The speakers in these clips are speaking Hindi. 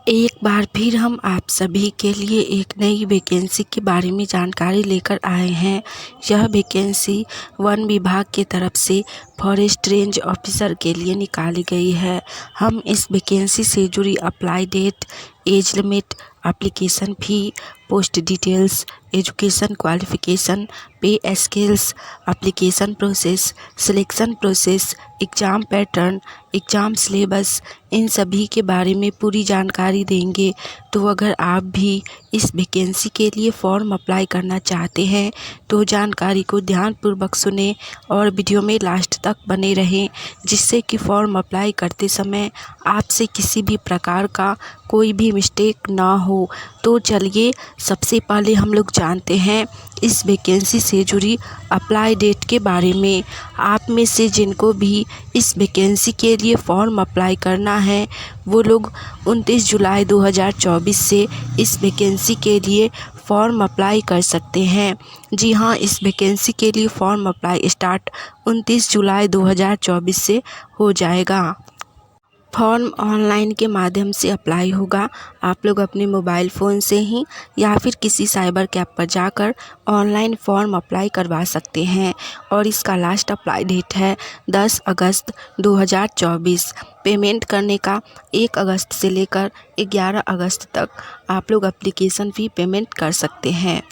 एक बार फिर हम आप सभी के लिए एक नई वैकेंसी के बारे में जानकारी लेकर आए हैं। यह वैकेंसी वन विभाग की तरफ से फॉरेस्ट रेंज ऑफिसर के लिए निकाली गई है। हम इस वैकेंसी से जुड़ी apply date, age limit, application fee, post details, education qualification, pay scales, application process, selection process, exam pattern, exam syllabus, इन सभी के बारे में पूरी जानकारी देंगे। तो अगर आप भी इस वैकेंसी के लिए फॉर्म अप्लाई करना चाहते हैं तो जानकारी को ध्यानपूर्वक सुनें और वीडियो में लास्ट तक बने रहें, जिससे कि फॉर्म अप्लाई करते समय आपसे किसी भी प्रकार का कोई भी मिस्टेक ना हो। तो चलिए सबसे पहले हम लोग जानते हैं इस वैकेंसी से जुड़ी अप्लाई डेट के बारे में। आप में से जिनको भी इस वैकेंसी के लिए फॉर्म अप्लाई करना है वो लोग 29 जुलाई 2024 से इस वैकेंसी के लिए फॉर्म अप्लाई कर सकते हैं। जी हाँ, इस वैकेंसी के लिए फॉर्म अप्लाई स्टार्ट 29 जुलाई 2024 से हो जाएगा। फॉर्म ऑनलाइन के माध्यम से अप्लाई होगा। आप लोग अपने मोबाइल फ़ोन से ही या फिर किसी साइबर कैफ़े पर जाकर ऑनलाइन फॉर्म अप्लाई करवा सकते हैं और इसका लास्ट अप्लाई डेट है 10 अगस्त 2024। पेमेंट करने का 1 अगस्त से लेकर 11 अगस्त तक आप लोग एप्लीकेशन फ़ी पेमेंट कर सकते हैं।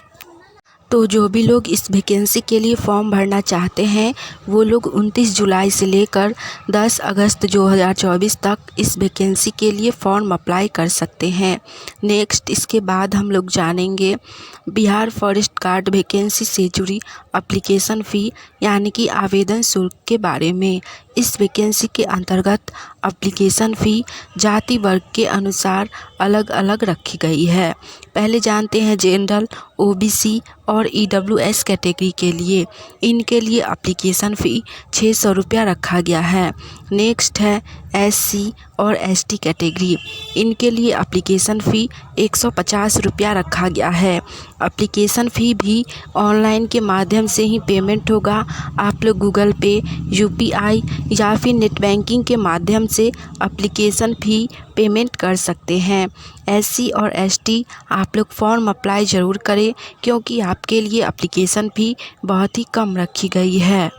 तो जो भी लोग इस वैकेंसी के लिए फॉर्म भरना चाहते हैं वो लोग 29 जुलाई से लेकर 10 अगस्त 2024 तक इस वैकेंसी के लिए फॉर्म अप्लाई कर सकते हैं। नेक्स्ट इसके बाद हम लोग जानेंगे बिहार फॉरेस्ट गार्ड वैकेंसी से जुड़ी एप्लीकेशन फ़ी यानी कि आवेदन शुल्क के बारे में। इस वैकेंसी के अंतर्गत एप्लीकेशन फ़ी जाति वर्ग के अनुसार अलग अलग रखी गई है। पहले जानते हैं जनरल, ओबीसी और ईडब्ल्यूएस कैटेगरी के लिए। इनके लिए एप्लीकेशन फ़ी 600 रुपया रखा गया है। नेक्स्ट है एससी और एसटी कैटेगरी। इनके लिए एप्लीकेशन फ़ी 150 रुपया रखा गया है। एप्लीकेशन फ़ी भी ऑनलाइन के माध्यम से ही पेमेंट होगा। आप लोग गूगल पे, यूपीआई या फिर नेट बैंकिंग के माध्यम से एप्लीकेशन फ़ी पेमेंट कर सकते हैं। एससी और एसटी आप लोग फॉर्म अप्लाई ज़रूर करें क्योंकि आपके लिए एप्लीकेशन फ़ी बहुत ही कम रखी गई है।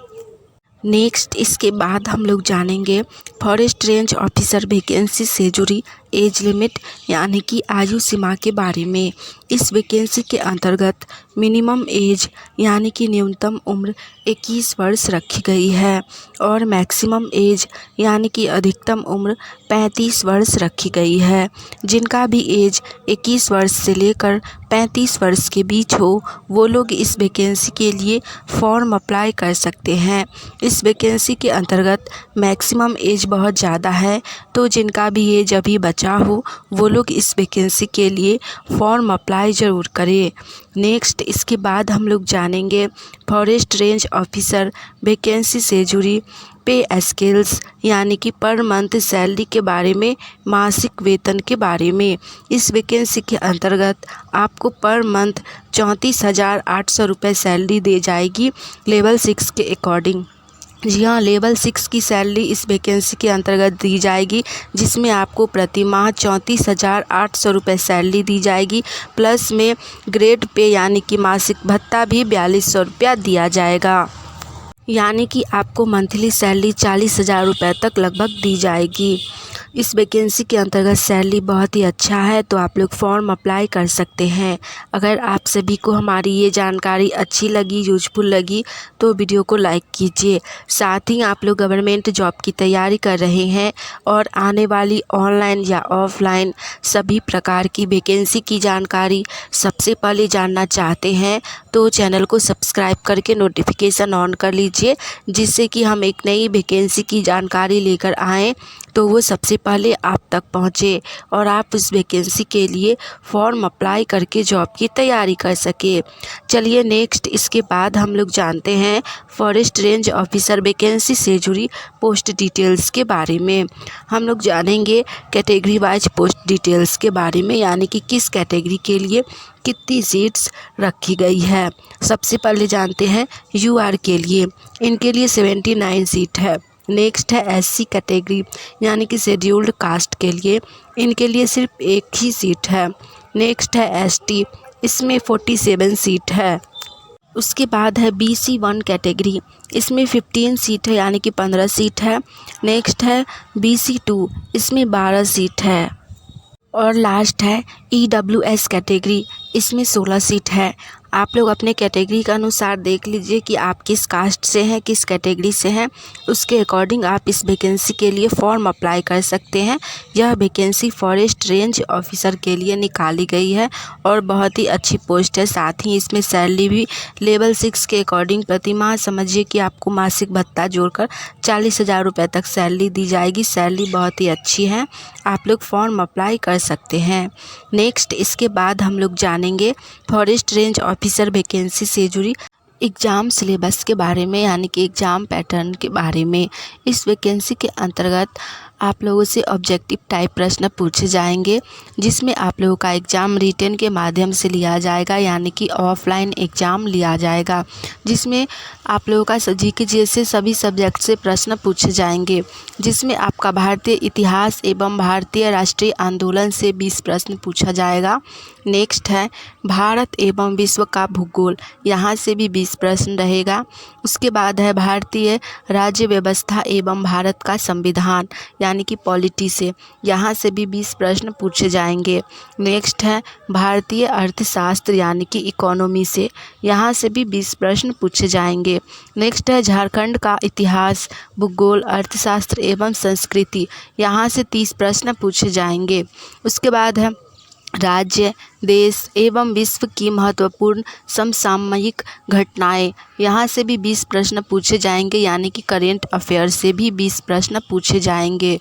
नेक्स्ट इसके बाद हम लोग जानेंगे फॉरेस्ट रेंज ऑफिसर वैकेंसी से जुड़ी एज लिमिट यानी कि आयु सीमा के बारे में। इस वैकेंसी के अंतर्गत मिनिमम एज यानी कि न्यूनतम उम्र 21 वर्ष रखी गई है और मैक्सिमम एज यानी कि अधिकतम उम्र 35 वर्ष रखी गई है। जिनका भी एज 21 वर्ष से लेकर 35 वर्ष के बीच हो वो लोग इस वैकेंसी के लिए फॉर्म अप्लाई कर सकते हैं। इस वैकेंसी के अंतर्गत मैक्सिमम एज बहुत ज़्यादा है, तो जिनका भी एज अभी बचा हो वो लोग इस वैकेंसी के लिए फॉर्म अप्लाई ज़रूर करें। नेक्स्ट इसके बाद हम लोग जानेंगे फॉरेस्ट रेंज ऑफिसर वैकेंसी से जुड़ी पे स्केल्स यानी कि पर मंथ सैलरी के बारे में, मासिक वेतन के बारे में। इस वैकेंसी के अंतर्गत आपको पर मंथ 34,800 रुपये सैलरी दी जाएगी लेवल 6 के अकॉर्डिंग। जी हाँ, लेवल 6 की सैलरी इस वैकेंसी के अंतर्गत दी जाएगी, जिसमें आपको प्रति माह 34,800 रुपये सैलरी दी जाएगी। प्लस में ग्रेड पे यानी कि मासिक भत्ता भी 4200 रुपया दिया जाएगा। यानी कि आपको मंथली सैलरी 40,000 रुपये तक लगभग दी जाएगी। इस वैकेंसी के अंतर्गत सैलरी बहुत ही अच्छा है, तो आप लोग फॉर्म अप्लाई कर सकते हैं। अगर आप सभी को हमारी ये जानकारी अच्छी लगी, यूजफुल लगी तो वीडियो को लाइक कीजिए। साथ ही आप लोग गवर्नमेंट जॉब की तैयारी कर रहे हैं और आने वाली ऑनलाइन या ऑफलाइन सभी प्रकार की वैकेंसी की जानकारी सबसे पहले जानना चाहते हैं तो चैनल को सब्सक्राइब करके नोटिफिकेशन ऑन कर लीजिए, जिससे कि हम एक नई वैकेंसी की जानकारी लेकर आएँ तो वो सबसे पहले आप तक पहुँचे और आप उस वैकेंसी के लिए फॉर्म अप्लाई करके जॉब की तैयारी कर सके। चलिए नेक्स्ट इसके बाद हम लोग जानते हैं फॉरेस्ट रेंज ऑफिसर वैकेंसी से जुड़ी पोस्ट डिटेल्स के बारे में। हम लोग जानेंगे कैटेगरी वाइज पोस्ट डिटेल्स के बारे में, यानी कि किस कैटेगरी के लिए कितनी सीट्स रखी गई है। सबसे पहले जानते हैं यूआर के लिए। इनके लिए 79 सीट है। नेक्स्ट है SC कैटेगरी यानी कि शेड्यूल्ड कास्ट के लिए, इनके लिए सिर्फ एक ही सीट है। नेक्स्ट है ST, इसमें 47 सीट है। उसके बाद है BC1 कैटेगरी, इसमें 15 सीट है यानी कि 15 सीट है। नेक्स्ट है BC2, इसमें 12 सीट है। और लास्ट है EWS कैटेगरी, इसमें 16 सीट है। आप लोग अपने कैटेगरी के अनुसार देख लीजिए कि आप किस कास्ट से हैं, किस कैटेगरी से हैं, उसके अकॉर्डिंग आप इस वैकेंसी के लिए फॉर्म अप्लाई कर सकते हैं। यह वैकेंसी फॉरेस्ट रेंज ऑफिसर के लिए निकाली गई है और बहुत ही अच्छी पोस्ट है। साथ ही इसमें सैलरी भी लेवल 6 के अकॉर्डिंग प्रति माह समझिए कि आपको मासिक भत्ता जोड़कर 40,000 रुपये तक सैलरी दी जाएगी। सैलरी बहुत ही अच्छी है, आप लोग फॉर्म अप्लाई कर सकते हैं। नेक्स्ट इसके बाद हम लोग जानेंगे फॉरेस्ट रेंज ऑफिसर वैकेंसी से जुड़ी एग्ज़ाम सिलेबस के बारे में यानी कि एग्ज़ाम पैटर्न के बारे में। इस वैकेंसी के अंतर्गत आप लोगों से ऑब्जेक्टिव टाइप प्रश्न पूछे जाएंगे, जिसमें आप लोगों का एग्ज़ाम रिटन के माध्यम से लिया जाएगा यानी कि ऑफलाइन एग्ज़ाम लिया जाएगा, जिसमें आप लोगों का GK जैसे सभी सब्जेक्ट से प्रश्न पूछे जाएंगे, जिसमें आपका भारतीय इतिहास एवं भारतीय राष्ट्रीय आंदोलन से 20 प्रश्न पूछा जाएगा। नेक्स्ट है भारत एवं विश्व का भूगोल, यहाँ से भी 20 प्रश्न रहेगा। उसके बाद है भारतीय राज्य व्यवस्था एवं भारत का संविधान यानी कि पॉलिटी से, यहाँ से भी 20 प्रश्न पूछे जाएंगे। नेक्स्ट है भारतीय अर्थशास्त्र यानी कि इकोनॉमी से, यहाँ से भी 20 प्रश्न पूछे जाएंगे। नेक्स्ट है झारखंड का इतिहास, भूगोल, अर्थशास्त्र एवं संस्कृति, यहाँ से 30 प्रश्न पूछे जाएंगे। उसके बाद है राज्य, देश एवं विश्व की महत्वपूर्ण समसामयिक घटनाएं, यहाँ से भी 20 प्रश्न पूछे जाएंगे यानी कि करेंट अफेयर से भी 20 प्रश्न पूछे जाएंगे।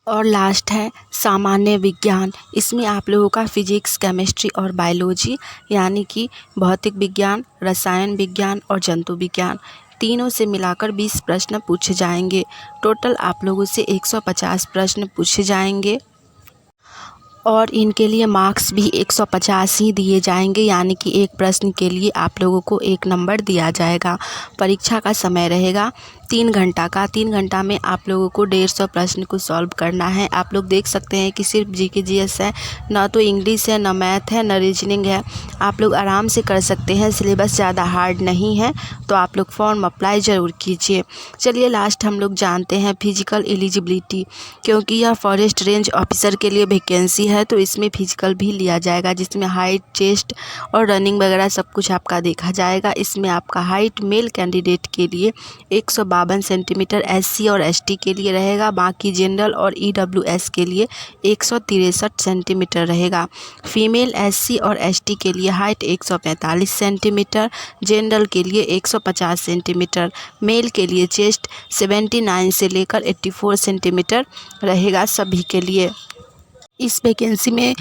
और लास्ट है सामान्य विज्ञान, इसमें आप लोगों का फिजिक्स, केमिस्ट्री और बायोलॉजी यानी कि भौतिक विज्ञान, रसायन विज्ञान और जंतु विज्ञान, तीनों से मिलाकर 20 प्रश्न पूछे जाएंगे। टोटल आप लोगों से 150 प्रश्न पूछे जाएंगे और इनके लिए मार्क्स भी 150 ही दिए जाएंगे यानी कि एक प्रश्न के लिए आप लोगों को 1 नंबर दिया जाएगा। परीक्षा का समय रहेगा 3 घंटा का। 3 घंटा में आप लोगों को 150 प्रश्न को सॉल्व करना है। आप लोग देख सकते हैं कि सिर्फ GK GS है, ना तो इंग्लिश है, ना मैथ है, ना रीजनिंग है। आप लोग आराम से कर सकते हैं, सिलेबस ज़्यादा हार्ड नहीं है, तो आप लोग फॉर्म अप्लाई ज़रूर कीजिए। चलिए लास्ट हम लोग जानते हैं फिजिकल एलिजिबिलिटी, क्योंकि यह फॉरेस्ट रेंज ऑफिसर के लिए वैकेंसी है तो इसमें फिजिकल भी लिया जाएगा, जिसमें हाइट, चेस्ट और रनिंग वगैरह सब कुछ आपका देखा जाएगा। इसमें आपका हाइट मेल कैंडिडेट के लिए 152 सेंटीमीटर, SC और ST के लिए रहेगा। बाकी जनरल और EWS के लिए 163 सेंटीमीटर रहेगा। फीमेल SC और ST के लिए हाइट 145 सेंटीमीटर, जनरल के लिए 150 सेंटीमीटर, मेल के लिए चेस्ट 79 से लेकर 84 सेंटीमीटर रहेगा सभी के लिए। इस वैकेंसी में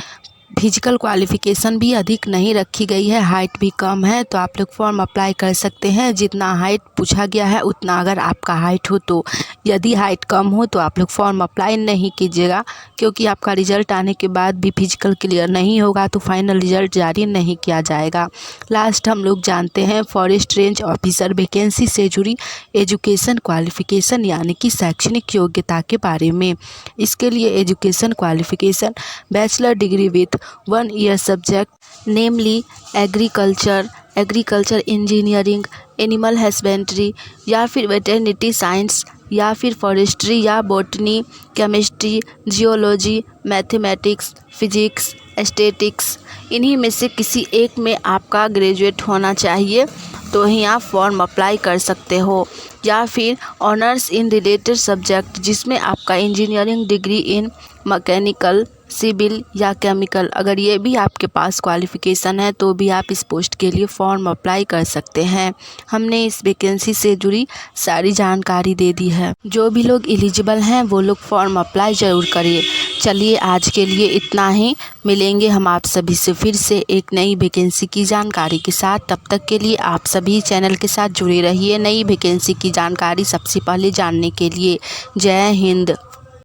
फिजिकल क्वालिफ़िकेशन भी अधिक नहीं रखी गई है, हाइट भी कम है, तो आप लोग फॉर्म अप्लाई कर सकते हैं। जितना हाइट पूछा गया है उतना अगर आपका हाइट हो तो, यदि हाइट कम हो तो आप लोग फॉर्म अप्लाई नहीं कीजिएगा, क्योंकि आपका रिजल्ट आने के बाद भी फिजिकल क्लियर नहीं होगा तो फाइनल रिजल्ट जारी नहीं किया जाएगा। लास्ट हम लोग जानते हैं फॉरेस्ट रेंज ऑफिसर वैकेंसी से जुड़ी एजुकेशन क्वालिफ़िकेशन यानी कि शैक्षणिक योग्यता के बारे में। इसके लिए education qualification bachelor degree with 1 year subject namely agriculture engineering, animal husbandry या फिर वेटरनिटी साइंस या फिर फॉरेस्ट्री या botany, chemistry, geology, mathematics, physics, aesthetics, इन्हीं में से किसी एक में आपका ग्रेजुएट होना चाहिए तो ही आप फॉर्म अप्लाई कर सकते हो। या फिर ऑनर्स इन रिलेटेड सब्जेक्ट, जिसमें आपका engineering degree in mechanical, civil या केमिकल, अगर ये भी आपके पास क्वालिफ़िकेशन है तो भी आप इस पोस्ट के लिए फॉर्म अप्लाई कर सकते हैं। हमने इस वैकेंसी से जुड़ी सारी जानकारी दे दी है। जो भी लोग एलिजिबल हैं वो लोग फॉर्म अप्लाई ज़रूर करिए। चलिए आज के लिए इतना ही, मिलेंगे हम आप सभी से फिर से एक नई वैकेंसी की जानकारी के साथ। तब तक के लिए आप सभी चैनल के साथ जुड़े रहिए नई वैकेंसी की जानकारी सबसे पहले जानने के लिए। जय हिंद।